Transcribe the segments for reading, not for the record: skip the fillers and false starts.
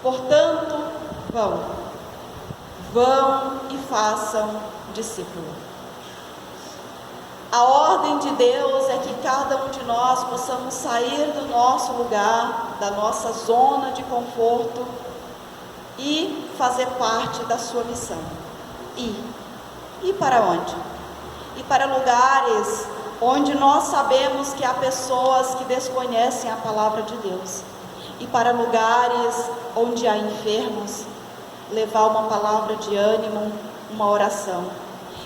Portanto, vão e façam discípulo. A ordem de Deus é que cada um de nós possamos sair do nosso lugar, da nossa zona de conforto e fazer parte da sua missão. E para onde? E para lugares onde nós sabemos que há pessoas que desconhecem a palavra de Deus. E para lugares onde há enfermos, levar uma palavra de ânimo, uma oração.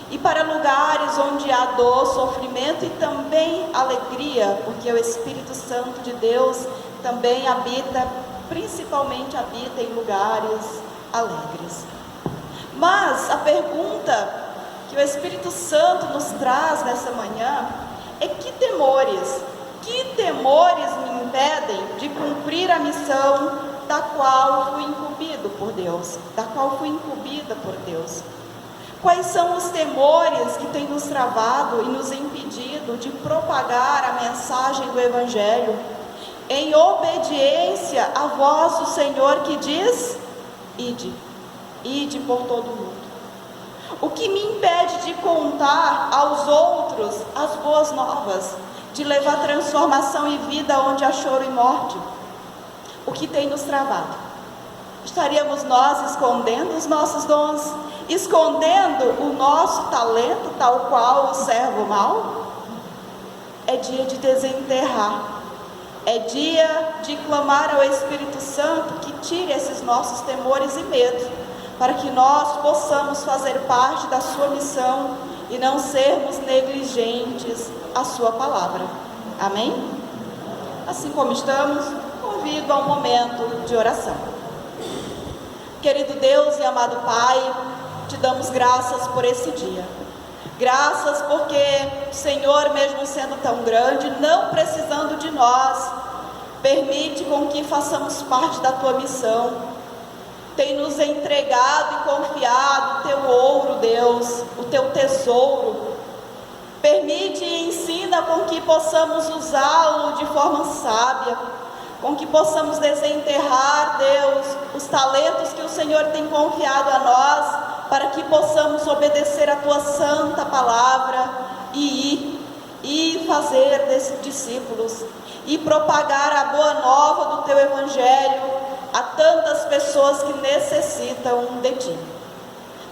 E para lugares onde há dor, sofrimento e também alegria, porque o Espírito Santo de Deus também habita, principalmente habita em lugares alegres. Mas a pergunta que o Espírito Santo nos traz nessa manhã é: que temores me impedem de cumprir a missão da qual fui incumbido por Deus, da qual fui incumbida por Deus? Quais são os temores que têm nos travado e nos impedido de propagar a mensagem do Evangelho em obediência à voz do Senhor que diz: ide por todo o mundo? O que me impede de contar aos outros as boas novas, de levar transformação e vida onde há choro e morte? O que tem nos travado? Estaríamos nós escondendo os nossos dons, escondendo o nosso talento, tal qual o servo mau? É dia de desenterrar, é dia de clamar ao Espírito Santo que tire esses nossos temores e medos, para que nós possamos fazer parte da sua missão e não sermos negligentes à sua palavra. Amém? Assim como estamos, convido a um momento de oração. Querido Deus e amado Pai, te damos graças por esse dia. Graças porque o Senhor, mesmo sendo tão grande, não precisando de nós, permite com que façamos parte da tua missão. Tem nos entregado e confiado o teu ouro, Deus, o teu tesouro. Permite e ensina com que possamos usá-lo de forma sábia, com que possamos desenterrar, Deus, os talentos que o Senhor tem confiado a nós, para que possamos obedecer a tua santa palavra e fazer desses discípulos e propagar a boa nova do teu Evangelho a tantas pessoas que necessitam de ti.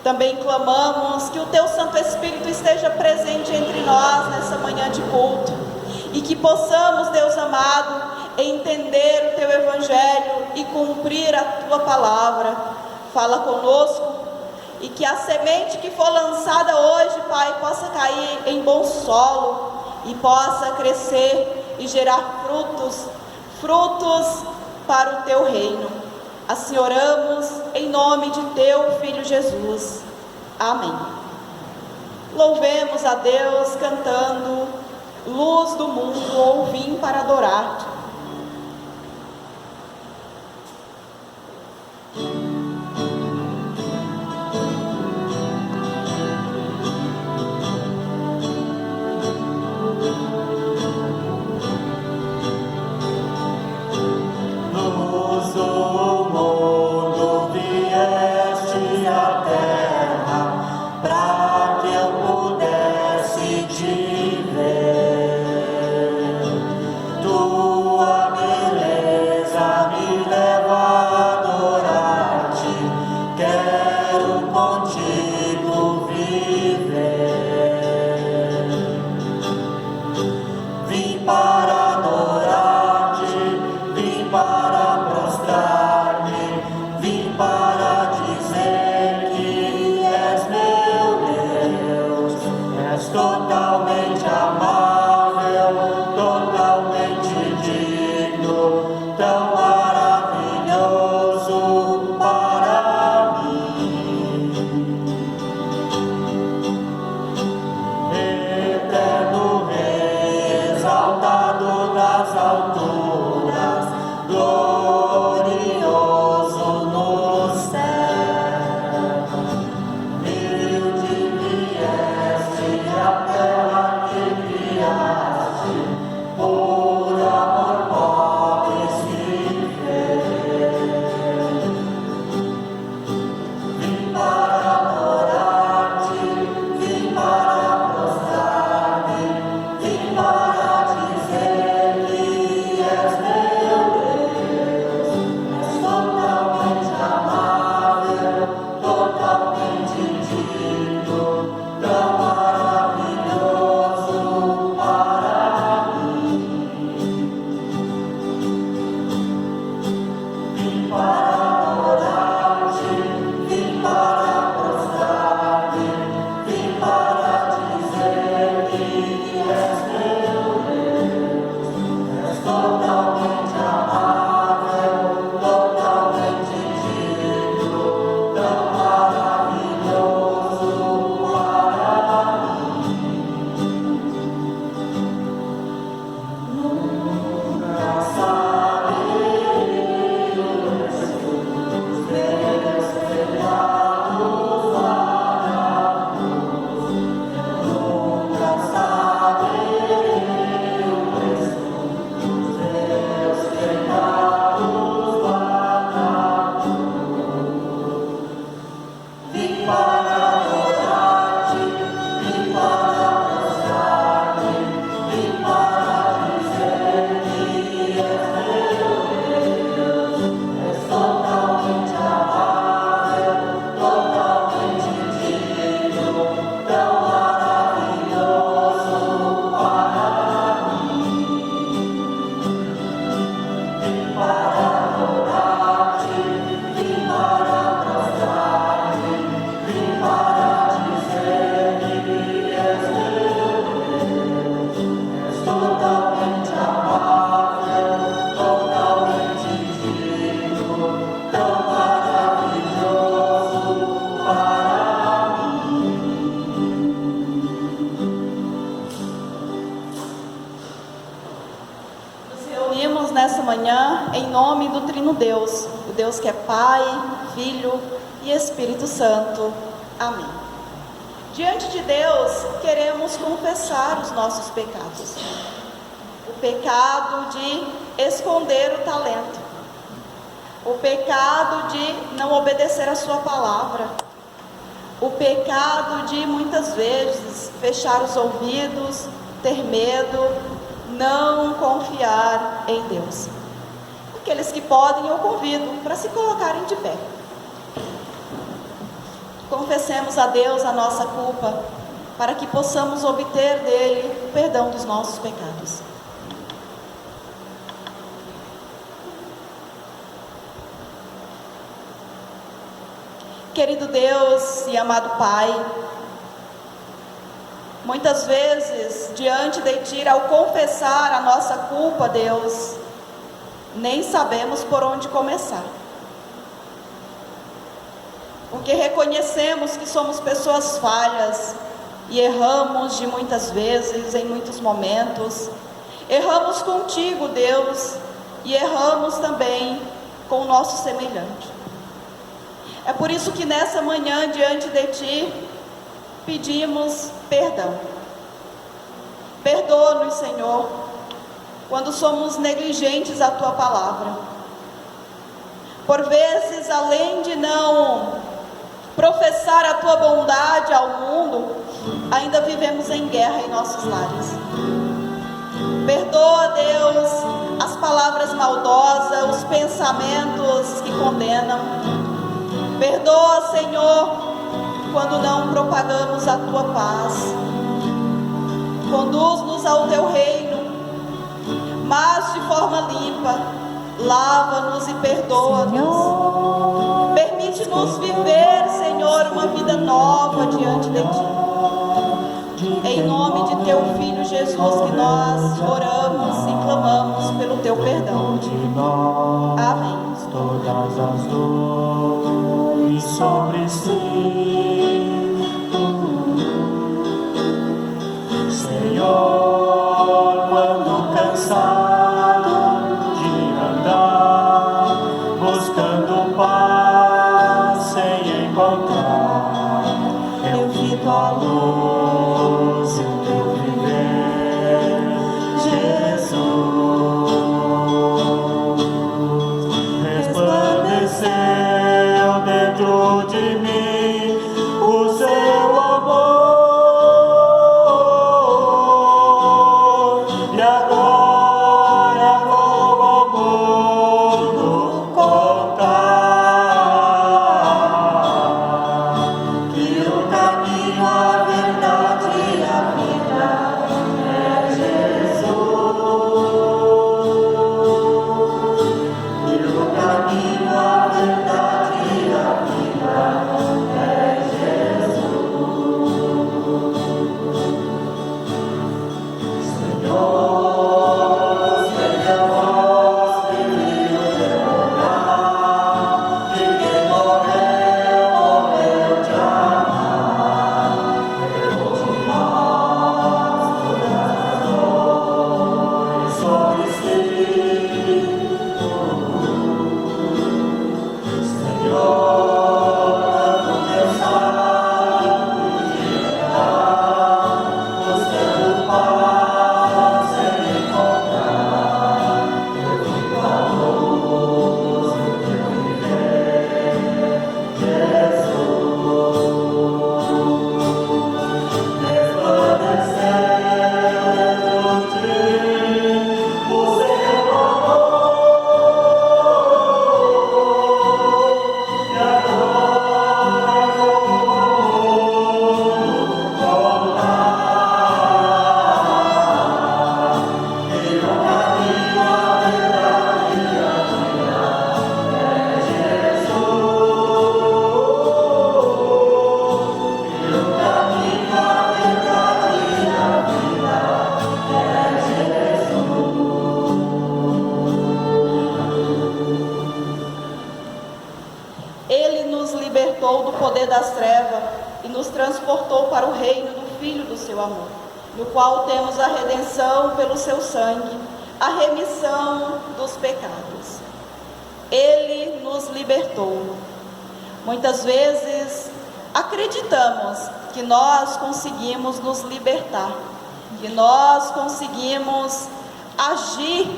Também clamamos que o teu Santo Espírito esteja presente entre nós nessa manhã de culto e que possamos, Deus amado, entender o teu Evangelho e cumprir a tua palavra. Fala conosco e que a semente que for lançada hoje, Pai, possa cair em bom solo e possa crescer e gerar frutos para o teu reino. Assim oramos em nome de teu Filho Jesus. Amém. Louvemos a Deus cantando Luz do Mundo, ou Vim para Adorar-te. reunimos nessa manhã em nome do Trino Deus, o Deus que é Pai, Filho e Espírito Santo. Amém. Diante de Deus, queremos confessar os nossos pecados. O pecado de esconder o talento. O pecado de não obedecer a sua palavra. O pecado de muitas vezes fechar os ouvidos, ter medo, não confiar em Deus. Aqueles que podem, eu convido para se colocarem de pé. Confessemos a Deus a nossa culpa, para que possamos obter dele o perdão dos nossos pecados. Querido Deus e amado Pai, muitas vezes, diante de Ti, ao confessar a nossa culpa, Deus, nem sabemos por onde começar. Porque reconhecemos que somos pessoas falhas e erramos de muitas vezes, em muitos momentos. Erramos contigo, Deus, e erramos também com o nosso semelhante. É por isso que nessa manhã, diante de Ti, pedimos perdão. Perdoa-nos, Senhor, quando somos negligentes à Tua palavra. Por vezes, além de não professar a Tua bondade ao mundo, ainda vivemos em guerra em nossos lares. Perdoa, Deus, as palavras maldosas, os pensamentos que condenam. Perdoa, Senhor, quando não propagamos a Tua paz. Conduz-nos ao Teu reino, mas de forma limpa. Lava-nos e perdoa-nos. Permite-nos viver, Senhor, uma vida nova diante de Ti. Em nome de Teu Filho Jesus que nós oramos e clamamos pelo Teu perdão. Amém. Todas as dores sobre si, Senhor, quando cansado de andar, buscando paz sem encontrar, eu fico à luz em Teu viver, Jesus. Resplandeceu dentro de mim o Seu amor, e agora vou ao mundo contar que o caminho, a verdade e a vida é Jesus. Que o caminho, a verdade e a vida é Jesus. Senhor, seja a voz que viu Teu olhar, e quem morreu, morreu de amar. Levou de nós todas as dores sobre si. Senhor, quando cansado de andar, buscando paz sem encontrar, eu fico à luz em Teu viver, Jesus. Resplandeceu dentro de mim o Seu amor, e agora vou ao mundo contar que o caminho, a verdade e a vida é Jesus. Que o caminho, a verdade e a vida é Jesus. Ele nos libertou do poder das trevas e nos transportou para o reino do Filho do Seu amor, no qual temos a redenção pelo Seu sangue, a remissão dos pecados. Ele nos libertou. Muitas vezes acreditamos que nós conseguimos nos libertar, que nós conseguimos agir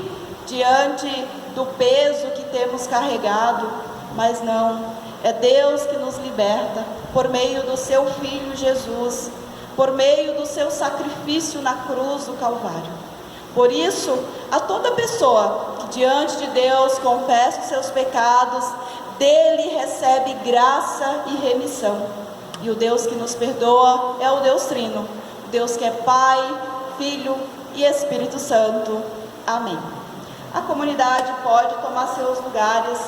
diante do peso que temos carregado, mas não, é Deus que nos liberta por meio do seu Filho Jesus, por meio do seu sacrifício na cruz do Calvário. Por isso, a toda pessoa que diante de Deus confessa os seus pecados, dele recebe graça e remissão. E o Deus que nos perdoa é o Deus Trino, o Deus que é Pai, Filho e Espírito Santo. Amém. A comunidade pode tomar seus lugares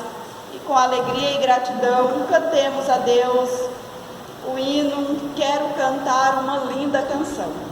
e com alegria e gratidão cantemos a Deus o hino Quero Cantar uma Linda Canção.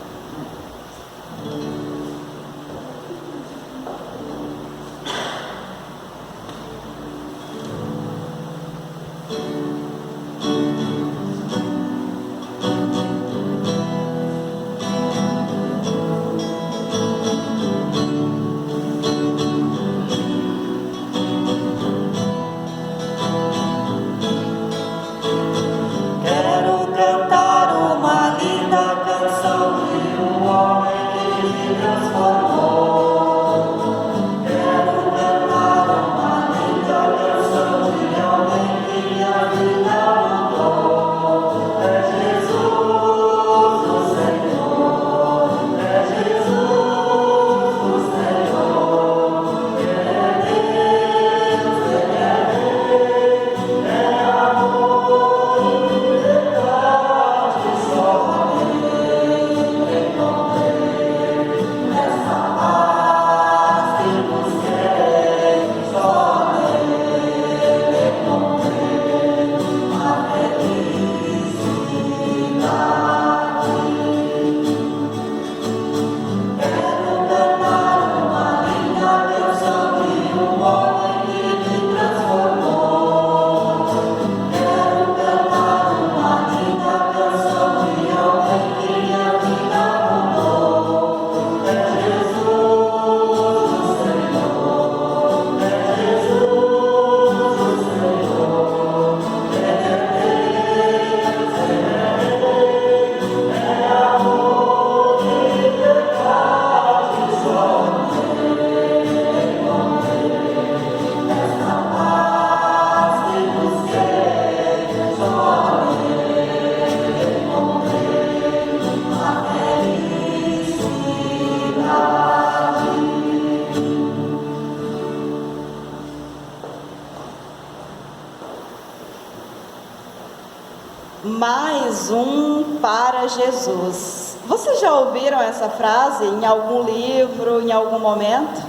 Mais um para Jesus. Vocês já ouviram essa frase em algum livro, em algum momento?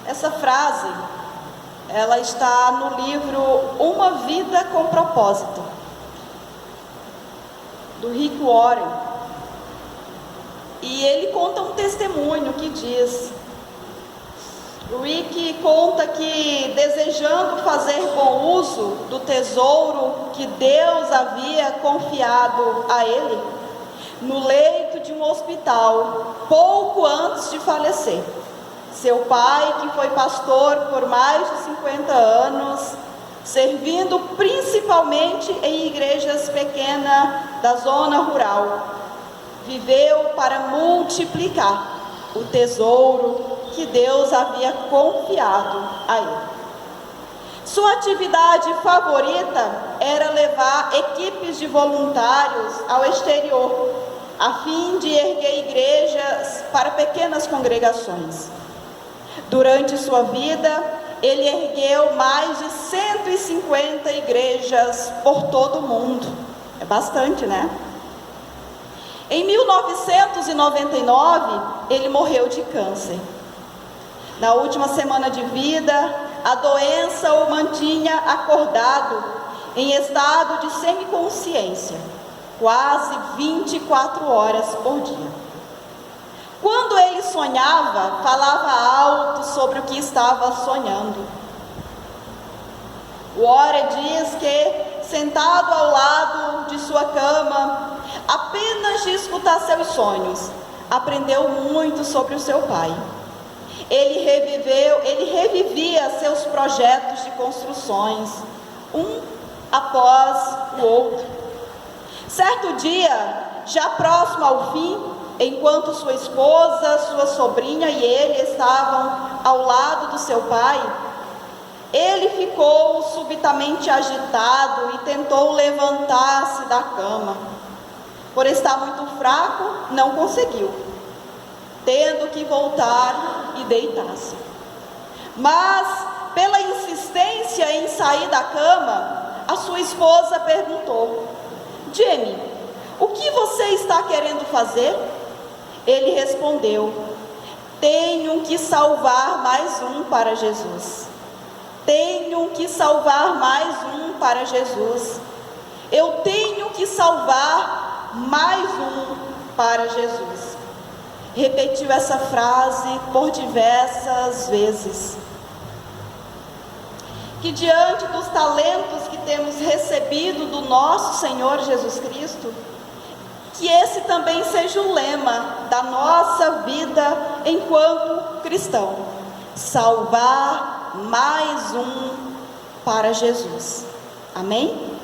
Essa frase, ela está no livro Uma Vida com Propósito, do Rick Warren. E ele conta um testemunho que diz: o Rick conta que, desejando fazer bom uso do tesouro que Deus havia confiado a ele, no leito de um hospital, pouco antes de falecer, seu pai, que foi pastor por mais de 50 anos, servindo principalmente em igrejas pequenas da zona rural, viveu para multiplicar o tesouro que Deus havia confiado a ele. Sua atividade favorita era levar equipes de voluntários ao exterior, a fim de erguer igrejas para pequenas congregações. Durante sua vida, ele ergueu mais de 150 igrejas por todo o mundo. É bastante, né? Em 1999, ele morreu de câncer. Na última semana de vida, a doença o mantinha acordado, em estado de semiconsciência, quase 24 horas por dia. Quando ele sonhava, falava alto sobre o que estava sonhando. Warren diz que, sentado ao lado de sua cama, apenas de escutar seus sonhos, aprendeu muito sobre o seu pai. Ele revivia seus projetos de construções, um após o outro. Certo dia, já próximo ao fim, enquanto sua esposa, sua sobrinha e ele estavam ao lado do seu pai, ele ficou subitamente agitado e tentou levantar-se da cama. Por estar muito fraco, não conseguiu, tendo que voltar e deitar-se. Mas, pela insistência em sair da cama, a sua esposa perguntou: Jamie, o que você está querendo fazer? Ele respondeu: tenho que salvar mais um para Jesus. Tenho que salvar mais um para Jesus. Eu tenho que salvar mais um para Jesus. Repetiu essa frase por diversas vezes. Que diante dos talentos que temos recebido do nosso Senhor Jesus Cristo, que esse também seja o lema da nossa vida enquanto cristão: salvar mais um para Jesus. Amém?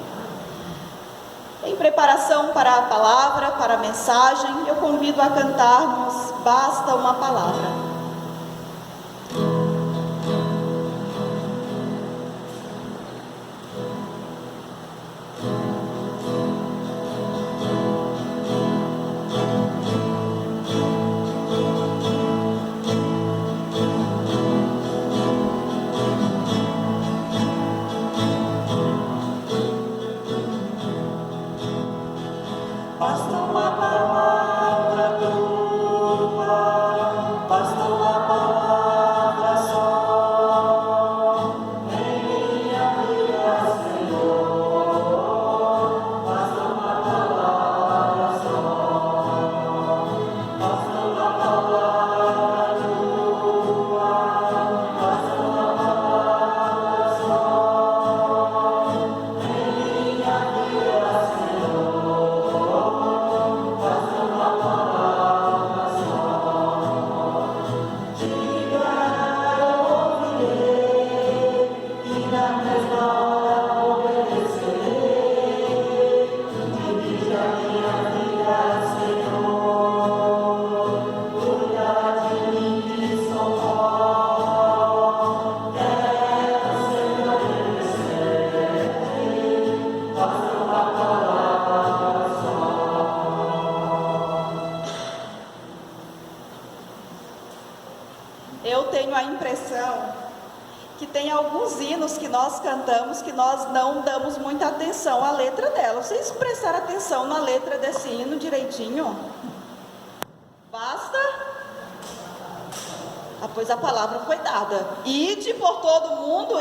Em preparação para a palavra, para a mensagem, eu convido a cantarmos Basta uma Palavra. Basta uma palavra tua, basta uma palavra só, em minha vida, Senhor. Basta uma palavra só, basta uma palavra tua, basta uma palavra só, em minha vida, Senhor. Eu tenho a impressão que tem alguns hinos que nós cantamos que nós não damos muita atenção à letra dela. Vocês prestaram atenção na letra desse hino direitinho? Basta? Pois a palavra foi dada. Ide por todo mundo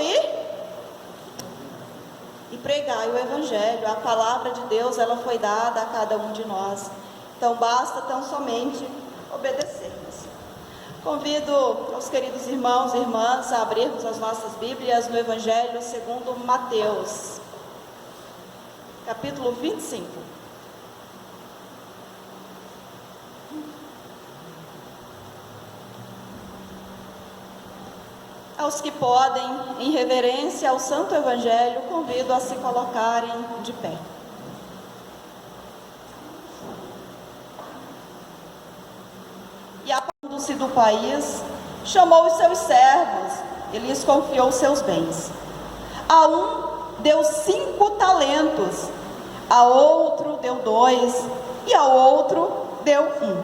e pregai o Evangelho. A palavra de Deus, ela foi dada a cada um de nós. Então basta tão somente obedecermos. Convido os queridos irmãos e irmãs a abrirmos as nossas Bíblias no Evangelho segundo Mateus, capítulo 25. Aos que podem, em reverência ao Santo Evangelho, convido a se colocarem de pé. E apartando-se do país, chamou os seus servos e lhes confiou seus bens. A um deu 5 talentos, a outro deu 2 e a outro deu 1,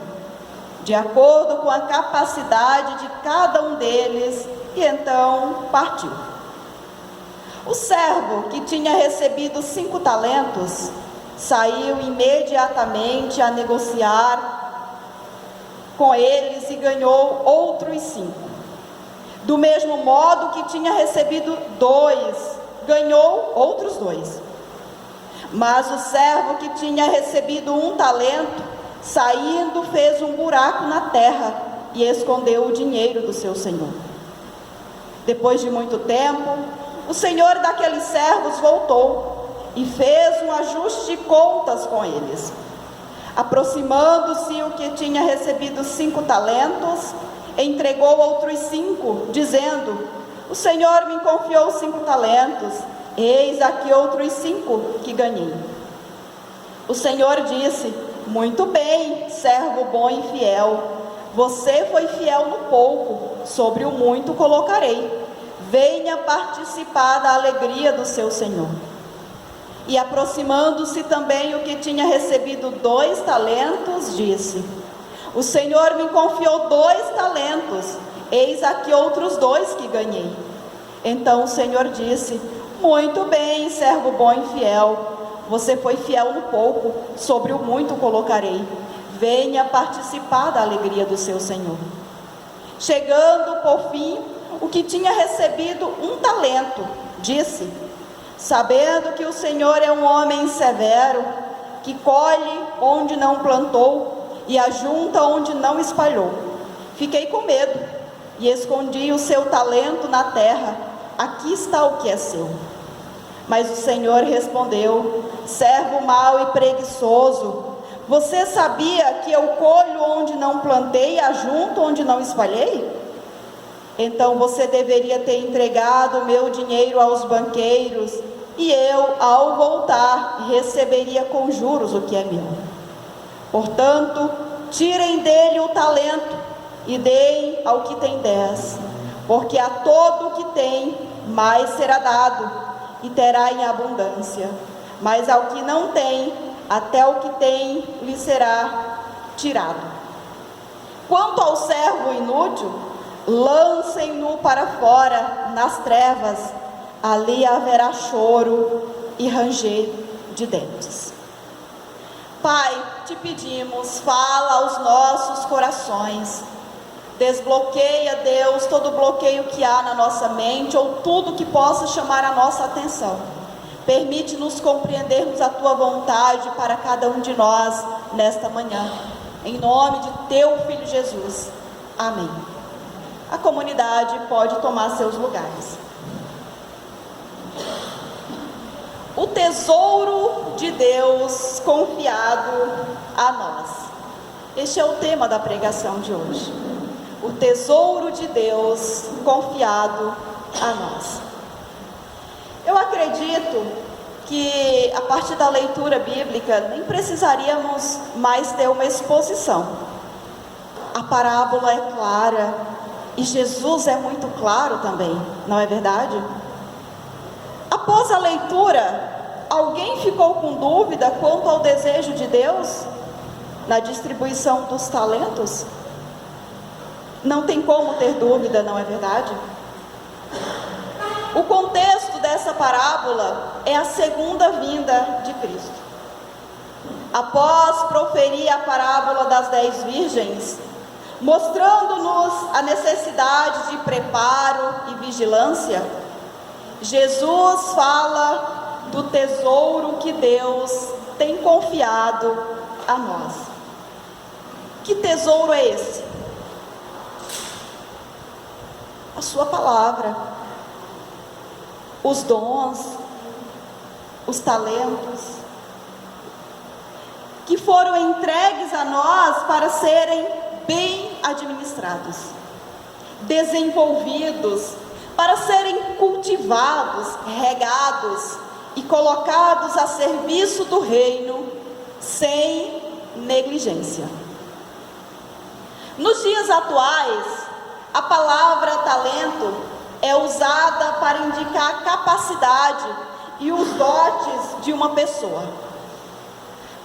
de acordo com a capacidade de cada um deles, e então partiu. O servo que tinha recebido 5 talentos saiu imediatamente a negociar com eles e ganhou outros 5. Do mesmo modo que tinha recebido 2, ganhou outros 2. Mas o servo que tinha recebido 1 talento, saindo, fez um buraco na terra e escondeu o dinheiro do seu senhor. Depois de muito tempo, o senhor daqueles servos voltou e fez um ajuste de contas com eles. Aproximando-se o que tinha recebido 5 talentos, entregou outros 5, dizendo: o Senhor me confiou 5 talentos, eis aqui outros 5 que ganhei. O Senhor disse: muito bem, servo bom e fiel, você foi fiel no pouco, sobre o muito colocarei, venha participar da alegria do seu Senhor. E aproximando-se também o que tinha recebido 2 talentos, disse: o Senhor me confiou 2 talentos, eis aqui outros 2 que ganhei. Então o Senhor disse: muito bem, servo bom e fiel, você foi fiel no pouco, sobre o muito colocarei, venha participar da alegria do seu Senhor. Chegando por fim o que tinha recebido 1 talento, disse: sabendo que o Senhor é um homem severo, que colhe onde não plantou e ajunta onde não espalhou, fiquei com medo e escondi o seu talento na terra, aqui está o que é seu. Mas o Senhor respondeu: servo mau e preguiçoso, você sabia que eu colho onde não plantei e ajunto onde não espalhei? Então você deveria ter entregado o meu dinheiro aos banqueiros, e eu, ao voltar, receberia com juros o que é meu. Portanto, tirem dele o talento e deem ao que tem 10, porque a todo o que tem, mais será dado, e terá em abundância. Mas ao que não tem, até o que tem lhe será tirado. Quanto ao servo inútil, lancem-no para fora, nas trevas, ali haverá choro e ranger de dentes. Pai, te pedimos, fala aos nossos corações, desbloqueia, Deus, todo bloqueio que há na nossa mente, ou tudo que possa chamar a nossa atenção. Permite-nos compreendermos a tua vontade para cada um de nós nesta manhã, em nome de teu Filho Jesus, amém. A comunidade pode tomar seus lugares. O tesouro de Deus confiado a nós. Este é o tema da pregação de hoje. O tesouro de Deus confiado a nós. Eu acredito que a partir da leitura bíblica nem precisaríamos mais ter uma exposição. A parábola é clara e Jesus é muito claro também, não é verdade? Após a leitura, alguém ficou com dúvida quanto ao desejo de Deus na distribuição dos talentos? Não tem como ter dúvida, não é verdade? O contexto dessa parábola é a segunda vinda de Cristo. Após proferir a parábola das 10 virgens, mostrando-nos a necessidade de preparo e vigilância, Jesus fala do tesouro que Deus tem confiado a nós. Que tesouro é esse? A sua palavra, os dons, os talentos, que foram entregues a nós para serem bem administrados, desenvolvidos, para serem cultivados, regados e colocados a serviço do reino, sem negligência. Nos dias atuais, a palavra talento é usada para indicar a capacidade e os dotes de uma pessoa.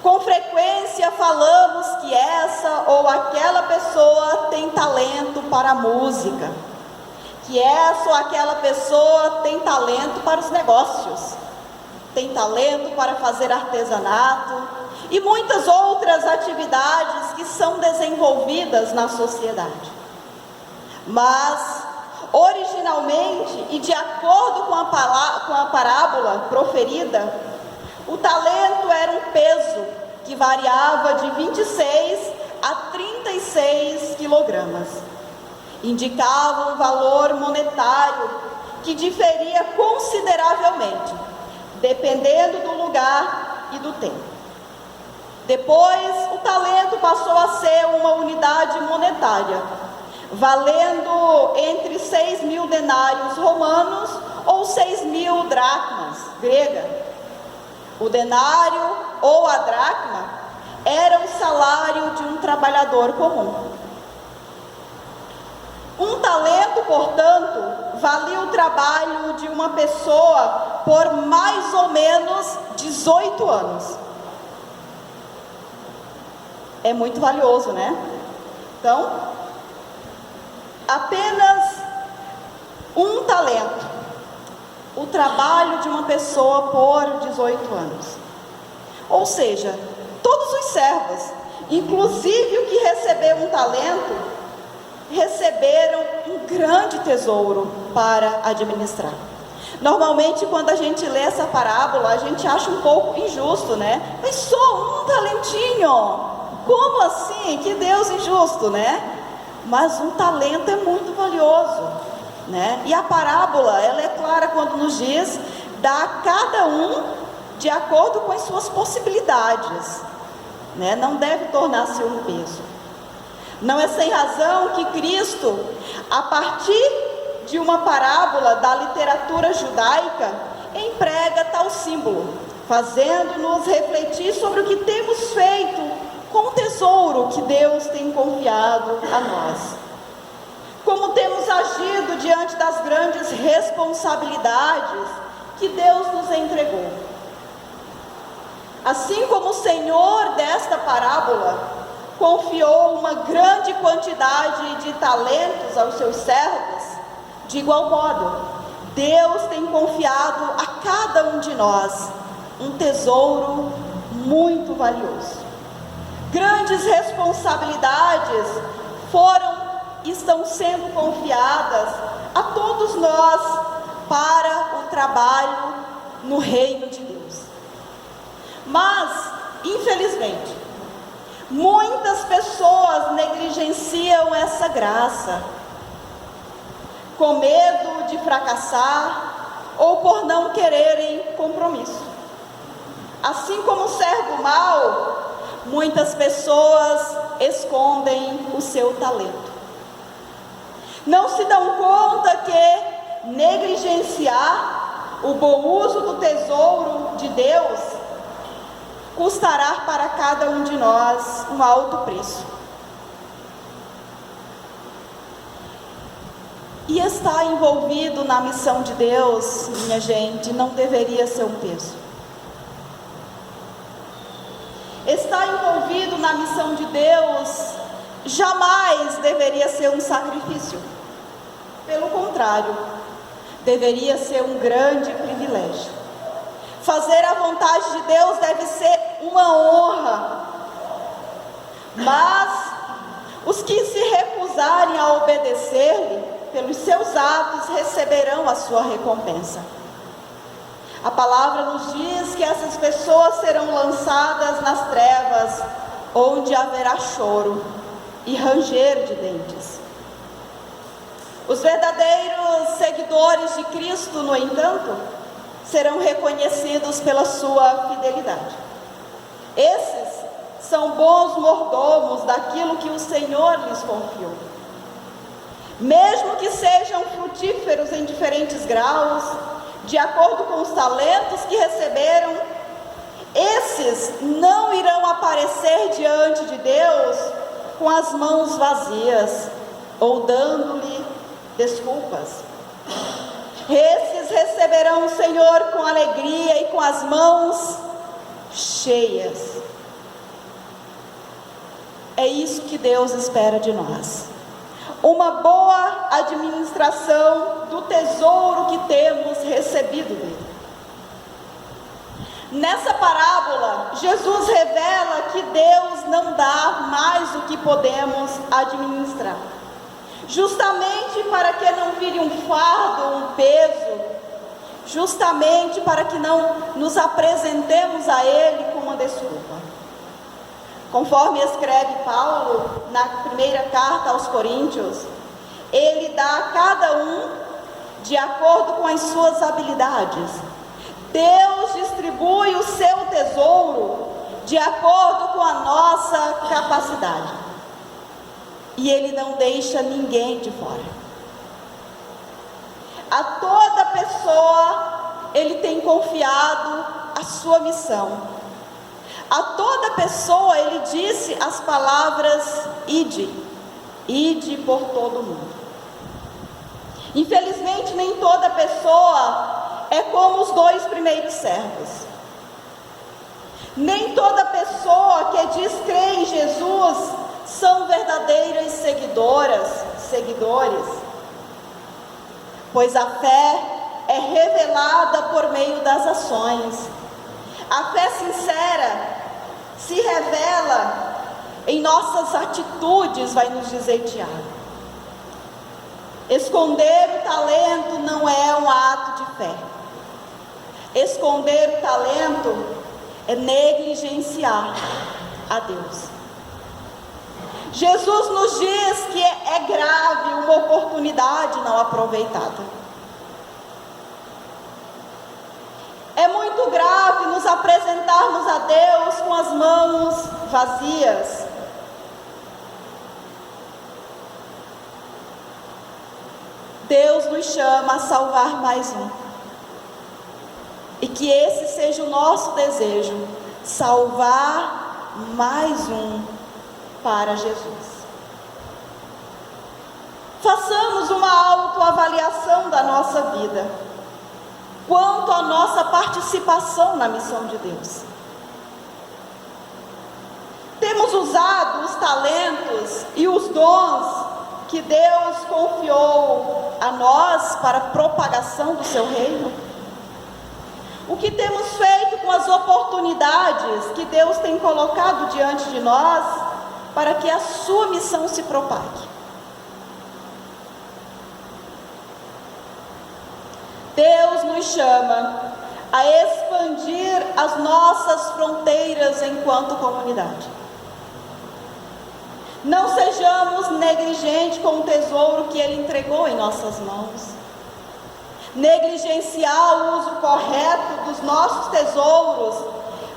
Com frequência falamos que essa ou aquela pessoa tem talento para a música, que essa ou aquela pessoa tem talento para os negócios, tem talento para fazer artesanato e muitas outras atividades que são desenvolvidas na sociedade. Mas, originalmente e de acordo com a parábola proferida, o talento era um peso que variava de 26 a 36 quilogramas. Indicava um valor monetário que diferia consideravelmente, dependendo do lugar e do tempo. Depois, o talento passou a ser uma unidade monetária, valendo entre 6.000 denários romanos ou 6.000 dracmas grega. O denário ou a dracma era o salário de um trabalhador comum. Um talento, portanto, valia o trabalho de uma pessoa por mais ou menos 18 anos. É muito valioso, né? Então, apenas um talento, o trabalho de uma pessoa por 18 anos. Ou seja, todos os servos, inclusive o que recebeu um talento, receberam um grande tesouro para administrar. Normalmente, quando a gente lê essa parábola, a gente acha um pouco injusto, né? Mas só um talentinho, como assim? Que Deus injusto, né? Mas um talento é muito valioso, né? E a parábola, ela é clara quando nos diz: dá a cada um de acordo com as suas possibilidades, né? Não deve tornar-se um peso. Não é sem razão que Cristo, a partir de uma parábola da literatura judaica, emprega tal símbolo, fazendo-nos refletir sobre o que temos feito com o tesouro que Deus tem confiado a nós. Como temos agido diante das grandes responsabilidades que Deus nos entregou. Assim como o Senhor desta parábola confiou uma grande quantidade de talentos aos seus servos, de igual modo, Deus tem confiado a cada um de nós um tesouro muito valioso. Grandes responsabilidades e estão sendo confiadas a todos nós para o trabalho no reino de Deus. Mas, infelizmente, muitas pessoas negligenciam essa graça, com medo de fracassar ou por não quererem compromisso. Assim como o servo mau, muitas pessoas escondem o seu talento. Não se dão conta que negligenciar o bom uso do tesouro de Deus custará para cada um de nós um alto preço. E estar envolvido na missão de Deus, minha gente, não deveria ser um peso. Estar envolvido na missão de Deus jamais deveria ser um sacrifício. Pelo contrário, deveria ser um grande privilégio. Fazer a vontade de Deus deve ser uma honra. Mas os que se recusarem a obedecer-lhe, pelos seus atos, receberão a sua recompensa. A palavra nos diz que essas pessoas serão lançadas nas trevas, onde haverá choro e ranger de dentes. Os verdadeiros seguidores de Cristo, no entanto, serão reconhecidos pela sua fidelidade. Esses são bons mordomos daquilo que o Senhor lhes confiou. Mesmo que sejam frutíferos em diferentes graus, de acordo com os talentos que receberam, esses não irão aparecer diante de Deus com as mãos vazias ou dando-lhe desculpas. Esses receberão o Senhor com alegria e com as mãos cheias. É isso que Deus espera de nós. Uma boa administração do tesouro que temos recebido dele. Nessa parábola, Jesus revela que Deus não dá mais do que podemos administrar, justamente para que não vire um fardo, um peso, justamente para que não nos apresentemos a Ele com uma desculpa. Conforme escreve Paulo na primeira carta aos Coríntios, ele dá a cada um de acordo com as suas habilidades. Deus distribui o seu tesouro de acordo com a nossa capacidade. E Ele não deixa ninguém de fora. A toda pessoa Ele tem confiado a sua missão. A toda pessoa Ele disse as palavras: ide por todo mundo. Infelizmente, nem toda pessoa é como os 2 primeiros servos. Nem toda pessoa que diz crer em Jesus são verdadeiras seguidores. Pois a fé é revelada por meio das ações. A fé sincera se revela em nossas atitudes, vai nos dizer Tiago. Esconder o talento não é um ato de fé. Esconder o talento é negligenciar a Deus. Jesus nos diz que é grave uma oportunidade não aproveitada. É muito grave nos apresentarmos a Deus com as mãos vazias. Deus nos chama a salvar mais um. E que esse seja o nosso desejo, salvar mais um para Jesus. Façamos uma autoavaliação da nossa vida, quanto à nossa participação na missão de Deus. Temos usado os talentos e os dons que Deus confiou a nós para a propagação do seu reino? O que temos feito com as oportunidades que Deus tem colocado diante de nós para que a sua missão se propague? Deus nos chama a expandir as nossas fronteiras enquanto comunidade. Não sejamos negligentes com o tesouro que Ele entregou em nossas mãos. Negligenciar o uso correto dos nossos tesouros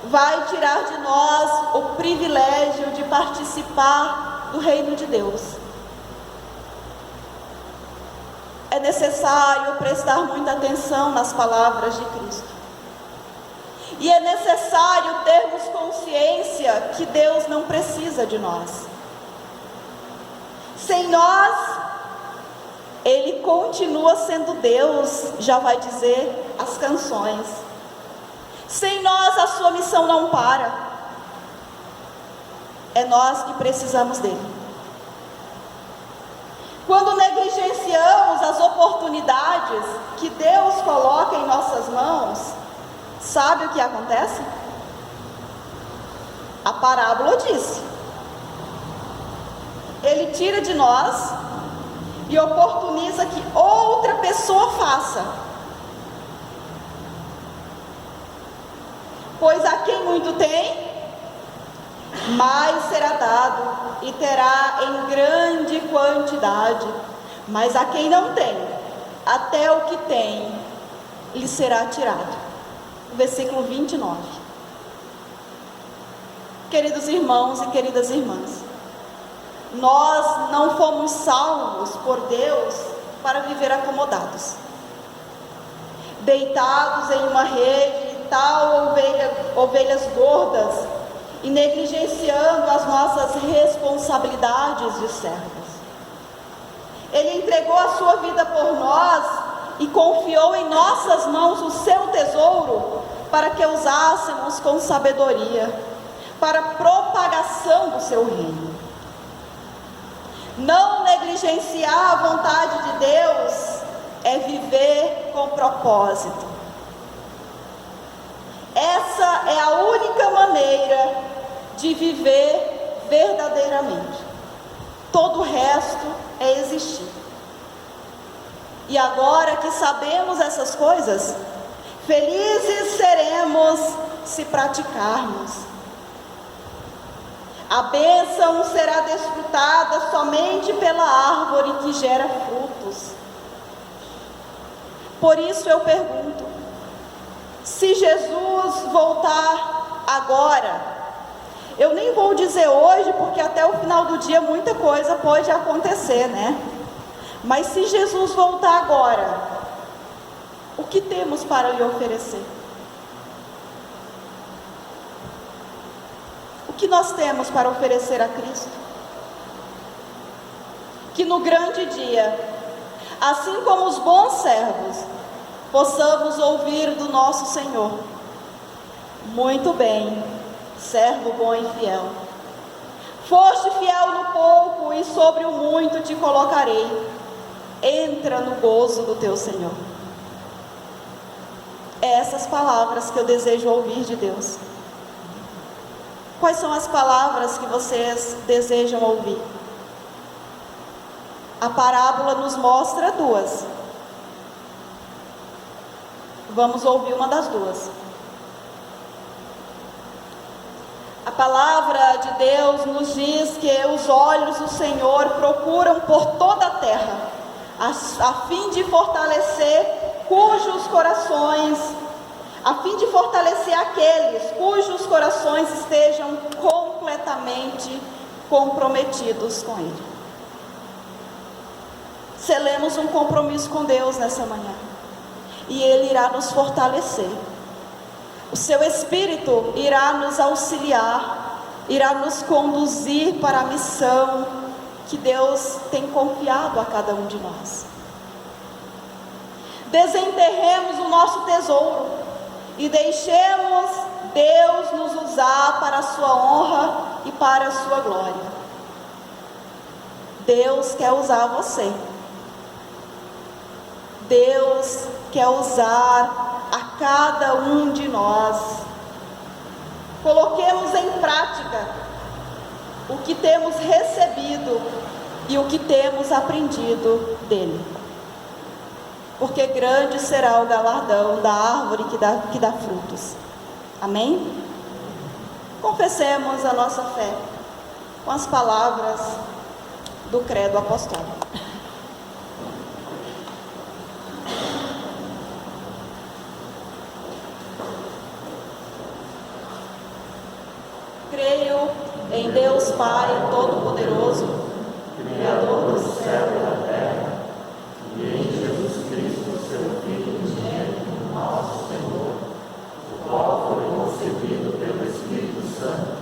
vai tirar de nós o privilégio de participar do reino de Deus. É necessário prestar muita atenção nas palavras de Cristo. E é necessário termos consciência que Deus não precisa de nós. Sem nós, Ele continua sendo Deus, já vai dizer as canções. Sem nós, a sua missão não para. É nós que precisamos dele. Quando negligenciamos as oportunidades que Deus coloca em nossas mãos, sabe o que acontece? A parábola disse: Ele tira de nós e oportuniza que outra pessoa faça. Pois a quem muito tem, mais será dado, e terá em grande quantidade. Mas a quem não tem, até o que tem, lhe será tirado. Versículo 29. Queridos irmãos e queridas irmãs, nós não fomos salvos por Deus para viver acomodados, deitados em uma rede, tal ovelhas gordas, e negligenciando as nossas responsabilidades de servos. Ele entregou a sua vida por nós e confiou em nossas mãos o seu tesouro para que usássemos com sabedoria para a propagação do seu reino. Não negligenciar a vontade de Deus é viver com propósito. Essa é a única maneira de viver verdadeiramente. Todo o resto é existir. E agora que sabemos essas coisas, felizes seremos se praticarmos. A bênção será desfrutada somente pela árvore que gera frutos. Por isso eu pergunto: se Jesus voltar agora, Eu nem vou dizer hoje, porque até o final do dia muita coisa pode acontecer, né? Mas se Jesus voltar agora, o que temos para lhe oferecer? O que nós temos para oferecer a Cristo? Que no grande dia, assim como os bons servos, possamos ouvir do nosso Senhor: muito bem, servo bom e fiel. Foste fiel no pouco e sobre o muito te colocarei. Entra no gozo do teu Senhor. É essas palavras que eu desejo ouvir de Deus. Quais são as palavras que vocês desejam ouvir? A parábola nos mostra duas. Vamos ouvir uma das duas. A palavra de Deus nos diz que os olhos do Senhor procuram por toda a terra, a fim de fortalecer aqueles cujos corações estejam completamente comprometidos com Ele. Selemos um compromisso com Deus nessa manhã, e Ele irá nos fortalecer. O seu Espírito irá nos auxiliar, irá nos conduzir para a missão que Deus tem confiado a cada um de nós. Desenterremos o nosso tesouro e deixemos Deus nos usar para a sua honra e para a sua glória. Deus quer usar você. Deus quer usar a cada um de nós. Coloquemos em prática o que temos recebido e o que temos aprendido dele, porque grande será o galardão da árvore que dá frutos. Amém? Confessemos a nossa fé com as palavras do credo apostólico. Creio em Deus Pai Todo-Poderoso, Criador do céu e da terra, e em Jesus Cristo, seu Filho unigênito, nosso Senhor, o qual foi concebido pelo Espírito Santo,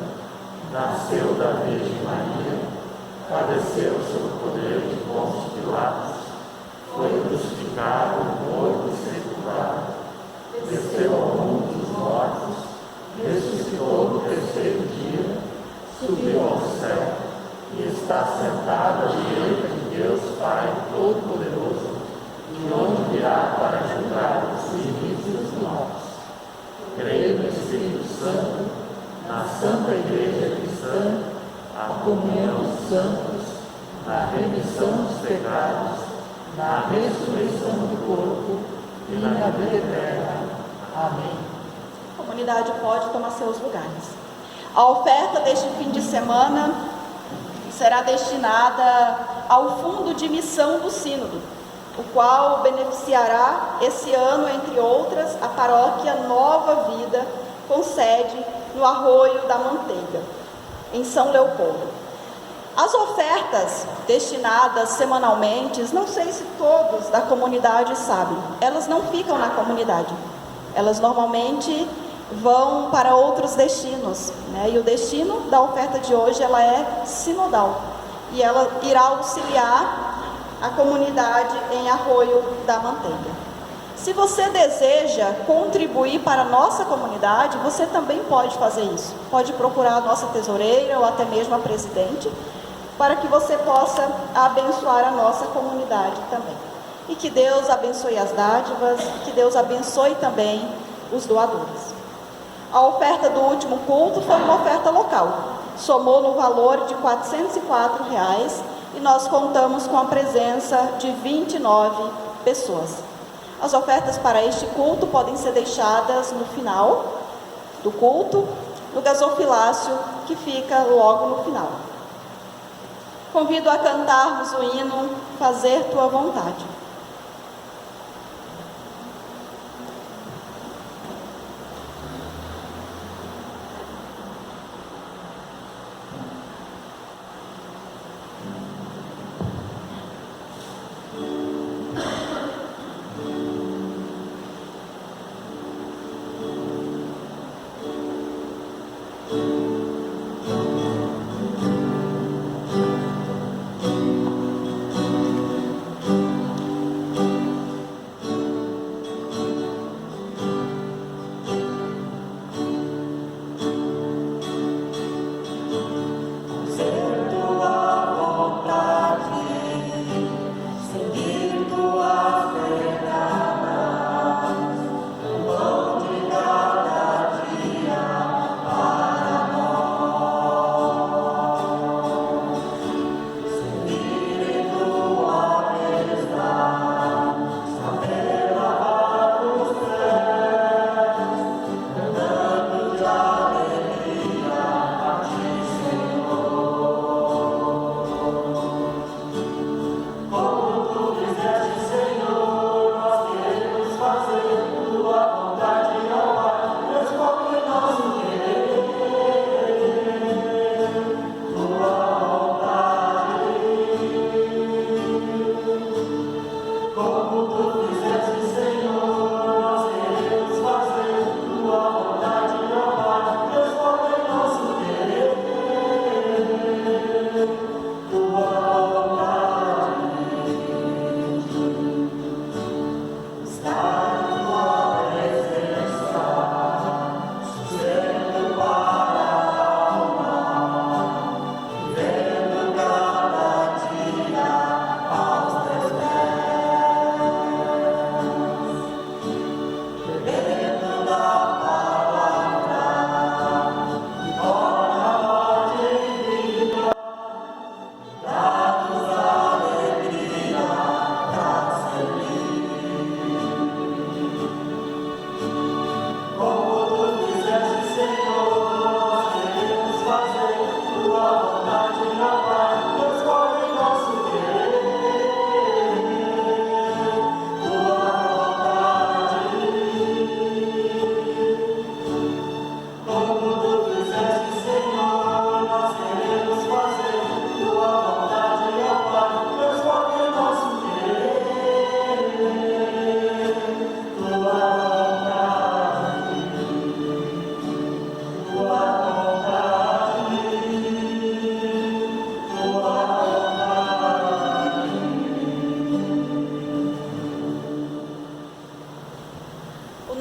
nasceu da Virgem Maria, padeceu sob o poder de Pôncio Pilatos, foi crucificado, morto e sepultado, desceu ao mundo dos mortos, ressuscitou no terceiro dia, subiu ao céu e está sentado à direita de Deus Pai Todo-Poderoso, de onde virá para julgar os vivos e os mortos. Creio no Espírito Santo, na Santa Igreja Cristã, a comunhão dos santos, na remissão dos pecados, na ressurreição do corpo e na vida eterna. Amém. A comunidade pode tomar seus lugares. A oferta deste fim de semana será destinada ao Fundo de Missão do Sínodo, o qual beneficiará esse ano, entre outras, a paróquia Nova Vida, com sede no Arroio da Manteiga, em São Leopoldo. As ofertas destinadas semanalmente, não sei se todos da comunidade sabem, elas não ficam na comunidade. Elas normalmente vão para outros destinos, né? E o destino da oferta de hoje, ela é sinodal, e ela irá auxiliar a comunidade em Arroio da Manteiga. Se você deseja contribuir para a nossa comunidade, você também pode fazer isso. Pode procurar a nossa tesoureira ou até mesmo a presidente, para que você possa abençoar a nossa comunidade também. E que Deus abençoe as dádivas, que Deus abençoe também os doadores. A oferta do último culto foi uma oferta local, somou no valor de R$ 404 e nós contamos com a presença de 29 pessoas. As ofertas para este culto podem ser deixadas no final do culto, no gasofilácio que fica logo no final. Convido a cantarmos o hino Fazer Tua Vontade.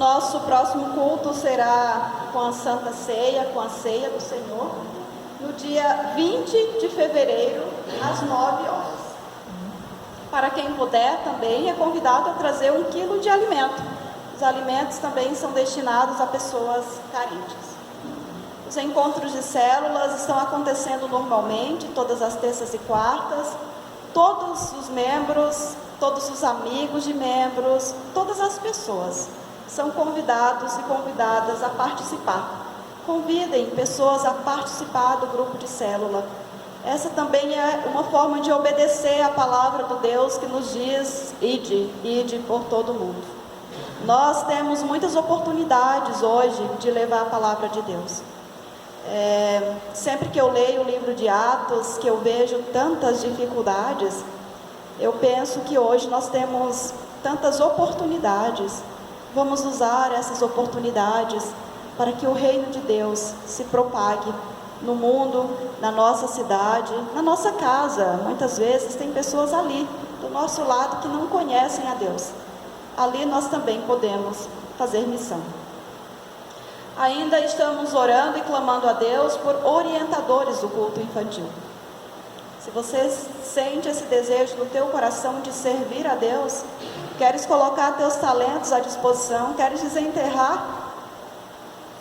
nosso próximo culto será com a Santa Ceia, com a Ceia do Senhor, no dia 20 de fevereiro, às 9 horas. Para quem puder também é convidado a trazer 1 quilo de alimento. Os alimentos também são destinados a pessoas carentes. Os encontros de células estão acontecendo normalmente, todas as terças e quartas. Todos os membros, todos os amigos de membros, todas as pessoas são convidados e convidadas a participar. Convidem pessoas a participar do grupo de célula. Essa também é uma forma de obedecer a palavra do Deus que nos diz: ide por todo mundo. Nós temos muitas oportunidades hoje de levar a palavra de Deus. Sempre que eu leio o livro de Atos, que eu vejo tantas dificuldades, eu penso que hoje nós temos tantas oportunidades. Vamos usar essas oportunidades para que o reino de Deus se propague no mundo, na nossa cidade, na nossa casa. Muitas vezes tem pessoas ali do nosso lado que não conhecem a Deus. Ali nós também podemos fazer missão. Ainda estamos orando e clamando a Deus por orientadores do culto infantil. Se você sente esse desejo no teu coração de servir a Deus, queres colocar teus talentos à disposição, queres desenterrar,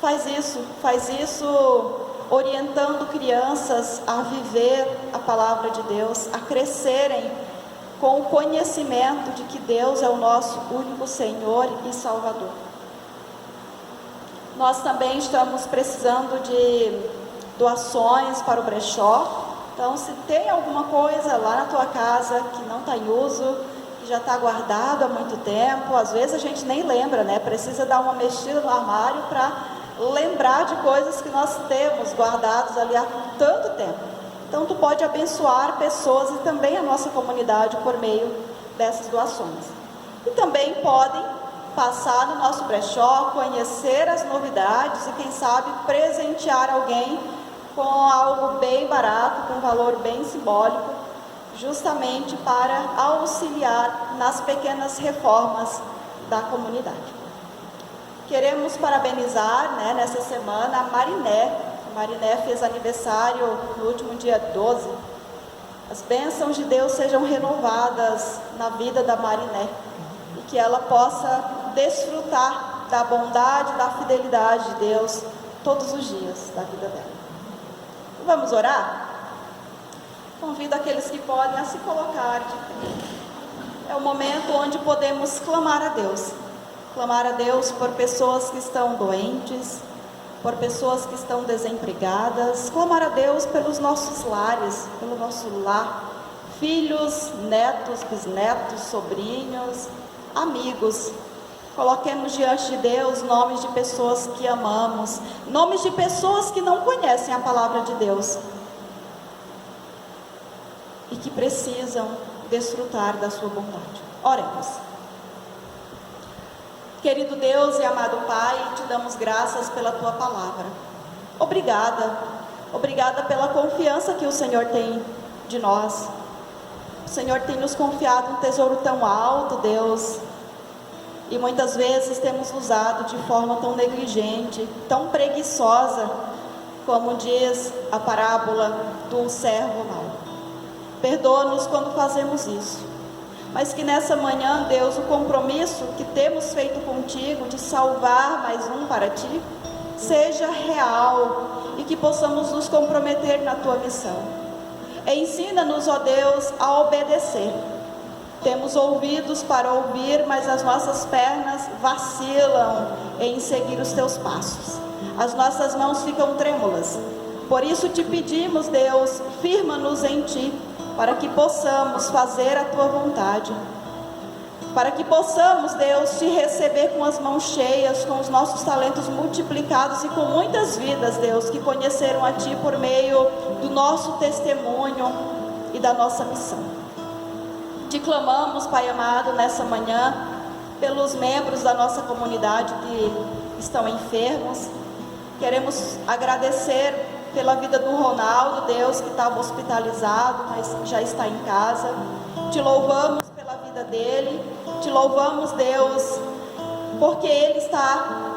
faz isso orientando crianças a viver a palavra de Deus, a crescerem com o conhecimento de que Deus é o nosso único Senhor e Salvador. Nós também estamos precisando de doações para o brechó. Então, se tem alguma coisa lá na tua casa que não está em uso, que já está guardado há muito tempo, às vezes a gente nem lembra, né? Precisa dar uma mexida no armário para lembrar de coisas que nós temos guardados ali há tanto tempo. Então, tu pode abençoar pessoas e também a nossa comunidade por meio dessas doações. E também podem passar no nosso brechó, conhecer as novidades e, quem sabe, presentear alguém com algo bem barato, com um valor bem simbólico, justamente para auxiliar nas pequenas reformas da comunidade. Queremos parabenizar, nessa semana, a Mariné. A Mariné fez aniversário no último dia 12. As bênçãos de Deus sejam renovadas na vida da Mariné e que ela possa desfrutar da bondade, da fidelidade de Deus todos os dias da vida dela. Vamos orar? Convido aqueles que podem a se colocar de pé. É o momento onde podemos clamar a Deus. Clamar a Deus por pessoas que estão doentes, por pessoas que estão desempregadas. Clamar a Deus pelos nossos lares, pelo nosso lar. Filhos, netos, bisnetos, sobrinhos, amigos. Coloquemos diante de Deus nomes de pessoas que amamos, nomes de pessoas que não conhecem a palavra de Deus e que precisam desfrutar da sua bondade. Oremos. Querido Deus e amado Pai, te damos graças pela tua palavra. Obrigada pela confiança que o Senhor tem de nós. O Senhor tem nos confiado um tesouro tão alto, Deus. E muitas vezes temos usado de forma tão negligente, tão preguiçosa, como diz a parábola do servo mau. Perdoa-nos quando fazemos isso. Mas que nessa manhã, Deus, o compromisso que temos feito contigo de salvar mais um para ti, seja real e que possamos nos comprometer na tua missão. Ensina-nos, ó Deus, a obedecer. Temos ouvidos para ouvir, mas as nossas pernas vacilam em seguir os teus passos. As nossas mãos ficam trêmulas. Por isso te pedimos, Deus, firma-nos em ti, para que possamos fazer a tua vontade. Para que possamos, Deus, te receber com as mãos cheias, com os nossos talentos multiplicados e com muitas vidas, Deus, que conheceram a ti por meio do nosso testemunho e da nossa missão. Te clamamos, Pai amado, nessa manhã, pelos membros da nossa comunidade que estão enfermos. Queremos agradecer pela vida do Ronaldo, Deus, que estava hospitalizado, mas já está em casa. Te louvamos pela vida dele. Te louvamos, Deus, porque ele está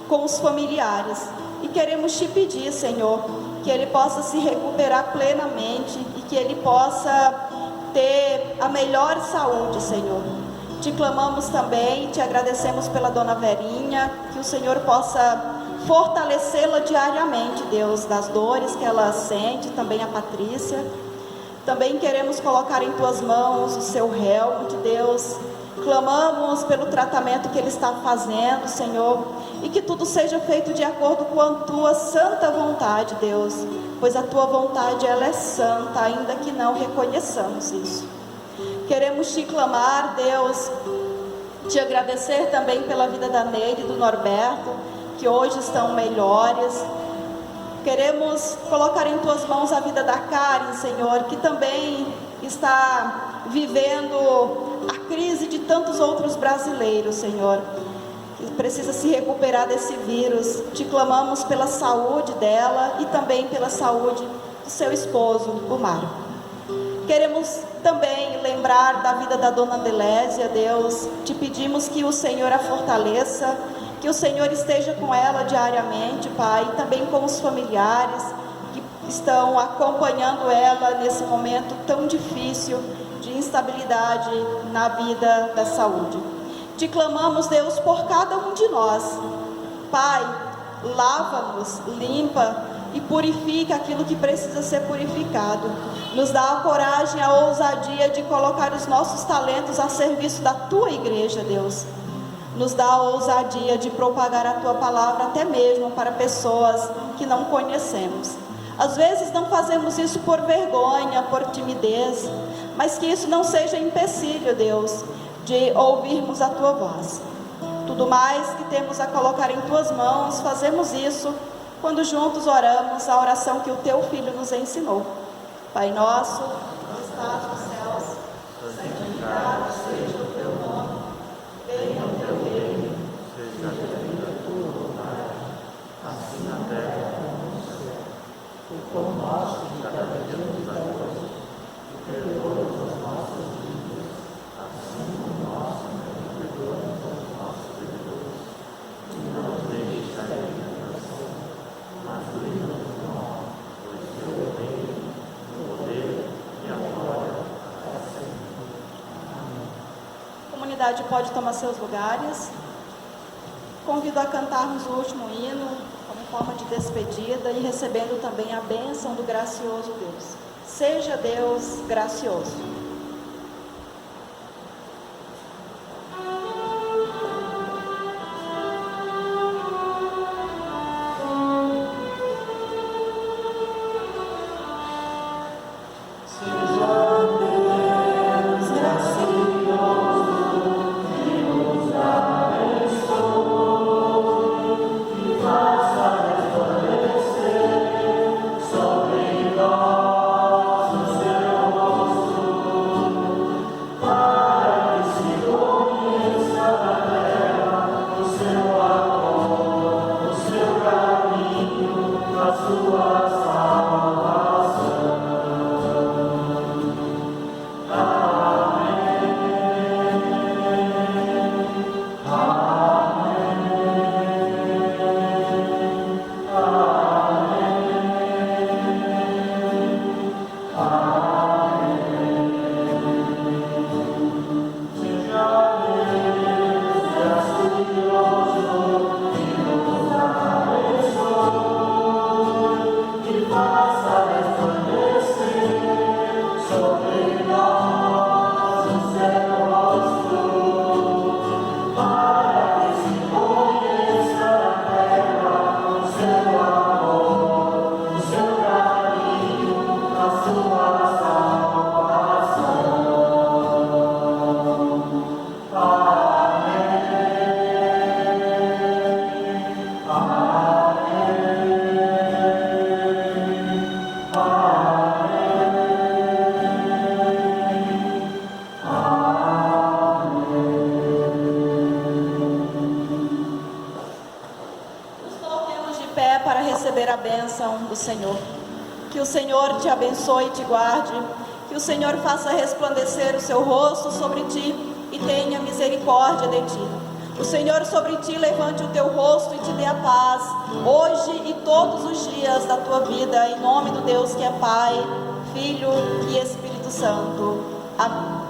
com os familiares. E queremos te pedir, Senhor, que ele possa se recuperar plenamente e que ele possa ter a melhor saúde, Senhor. Te clamamos também, te agradecemos pela Dona Verinha, que o Senhor possa fortalecê-la diariamente, Deus, das dores que ela sente, também a Patrícia. Também queremos colocar em tuas mãos o seu Helmut, Deus. Clamamos pelo tratamento que ele está fazendo, Senhor, e que tudo seja feito de acordo com a tua santa vontade, Deus, pois a tua vontade, ela é santa, ainda que não reconheçamos isso. Queremos te clamar, Deus, te agradecer também pela vida da Neide e do Norberto, que hoje estão melhores. Queremos colocar em tuas mãos a vida da Karen, Senhor, que também está vivendo a crise de tantos outros brasileiros, Senhor, que precisa se recuperar desse vírus. Te clamamos pela saúde dela e também pela saúde do seu esposo, o Marco. Queremos também lembrar da vida da Dona Delésia, Deus. Te pedimos que o Senhor a fortaleça, que o Senhor esteja com ela diariamente, Pai, e também com os familiares que estão acompanhando ela nesse momento tão difícil de instabilidade na vida da saúde. Te clamamos, Deus, por cada um de nós. Pai, lava-nos, limpa e purifica aquilo que precisa ser purificado. Nos dá a coragem, a ousadia de colocar os nossos talentos a serviço da Tua igreja, Deus. Nos dá a ousadia de propagar a Tua palavra até mesmo para pessoas que não conhecemos. Às vezes não fazemos isso por vergonha, por timidez, mas que isso não seja empecilho, Deus, de ouvirmos a Tua voz. Tudo mais que temos a colocar em Tuas mãos, fazemos isso quando juntos oramos a oração que o Teu Filho nos ensinou. Pai nosso, que estás nos céus, santificado seja o Teu nome, venha o Teu reino, seja feita a Tua vontade, assim na terra como no céu. O pão nosso de cada dia nos dá hoje, e perdoa as nossas dívidas, assim como nós também perdoamos aos nossos devedores. E não nos deixes cair em tentação, mas livra-nos do mal, pois Teu é o reino, o poder e a glória para sempre. Amém. A comunidade pode tomar seus lugares. Convido a cantarmos o último hino como forma de despedida e recebendo também a bênção do gracioso Deus. Seja Deus gracioso. A bênção do Senhor. Que o Senhor te abençoe e te guarde, que o Senhor faça resplandecer o seu rosto sobre ti e tenha misericórdia de ti. O Senhor sobre ti levante o teu rosto e te dê a paz, hoje e todos os dias da tua vida, em nome do Deus que é Pai, Filho e Espírito Santo. Amém.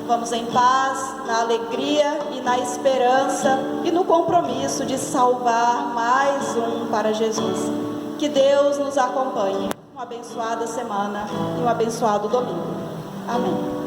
Vamos em paz, na alegria e na esperança e no compromisso de salvar mais um para Jesus. Que Deus nos acompanhe. Uma abençoada semana e um abençoado domingo. Amém.